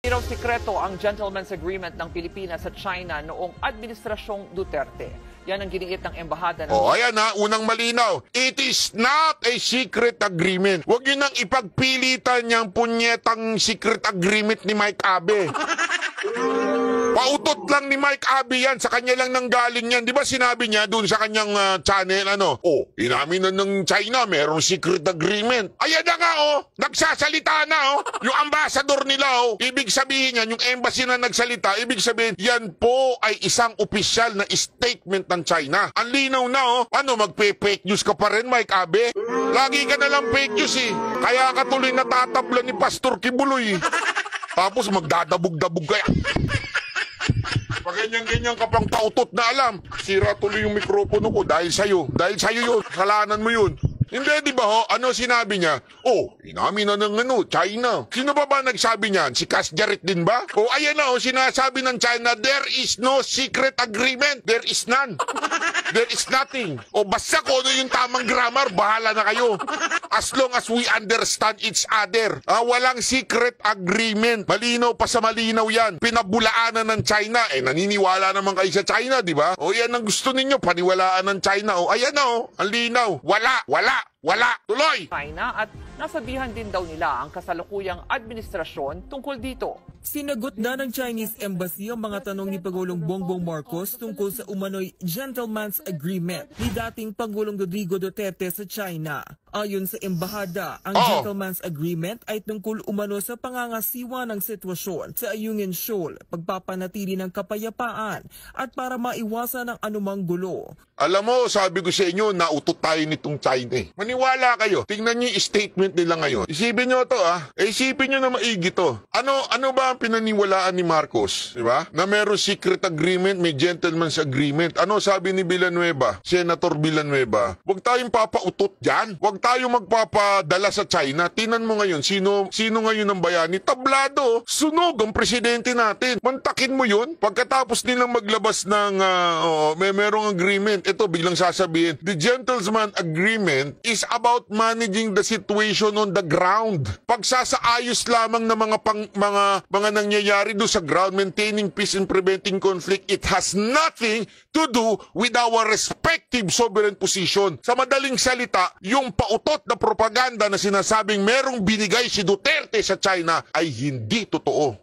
Hindi raw sikreto ang gentleman's agreement ng Pilipinas sa China noong Administrasyong Duterte. Yan ang giniit ng embahada ng... Ayan na, unang malinaw. It is not a secret agreement. Huwag yun nang ipagpilitan niyang punyetang secret agreement ni Mike Abe. Pautot lang ni Mike Abe yan. Sa kanya lang nanggaling yan. Di ba sinabi niya doon sa kanyang channel, inamin na ng China, merong secret agreement. Ayan na nga, nagsasalita na, yung ambassador nila, ibig sabihin yan, yung embassy na nagsalita, ibig sabihin, yan po ay isang opisyal na statement ng China. Ang linaw na, magpe-fake news ka pa rin, Mike Abe? Lagi ka na lang fake news, Kaya ka tuloy natatabla ni Pastor Kibuloy, Tapos magdadabog-dabog kaya. Pag ganyan-ganyan ka pang pautot na alam, sira tuloy yung mikropono ko dahil sa'yo. Dahil sa'yo yun, kasalanan mo yun. Hindi, di ba Ano sinabi niya? Inamin na ng China. Sino ba nagsabi niyan? Si Cass Jarrett din ba? Ayan na, sinasabi ng China, there is no secret agreement. There is none. There is nothing. Basta kung ano yung tamang grammar, bahala na kayo. As long as we understand each other. Walang secret agreement. Malinaw pa sa malinaw yan. Pinabulaanan ng China. Naniniwala naman kayo sa China, di ba? Yan ang gusto ninyo, paniwalaan ng China. Ayan na, ang linaw. Wala. Tuloy! China at nasabihan din daw nila ang kasalukuyang administrasyon tungkol dito. Sinagot na ng Chinese Embassy ang mga tanong ni Pangulong Bongbong Marcos tungkol sa umano'y gentleman's agreement ni dating Pangulong Rodrigo Duterte sa China. Ayon sa embahada, ang gentleman's agreement ay tungkol umano sa pangangasiwa ng sitwasyon sa Ayungin Shoal, pagpapanatili ng kapayapaan at para maiwasan ang anumang gulo. Alam mo, sabi ko sa inyo, nautot tayo nitong China. Maniwala kayo. Tingnan niyo yung statement nila ngayon. Isipin niyo to Isipin niyo na maigi to. Ano ba ang pinaniwalaan ni Marcos? Diba? Na meron secret agreement, may gentleman's agreement. Ano sabi ni Villanueva? Senator Villanueva? Huwag tayong papautot dyan. Huwag tayong magpapadala sa China. Tinan mo ngayon, sino ngayon ang bayani? Tablado. Sunog ang presidente natin. Mantakin mo yun. Pagkatapos nilang maglabas ng merong agreement, ito biglang sasabihin, the gentleman's agreement is about managing the situation on the ground. Pagsasaayos lamang ng mga nangyayari do sa ground, maintaining peace and preventing conflict, it has nothing to do with our respective sovereign position. Sa madaling salita, yung pautot na propaganda na sinasabing merong binigay si Duterte sa China ay hindi totoo.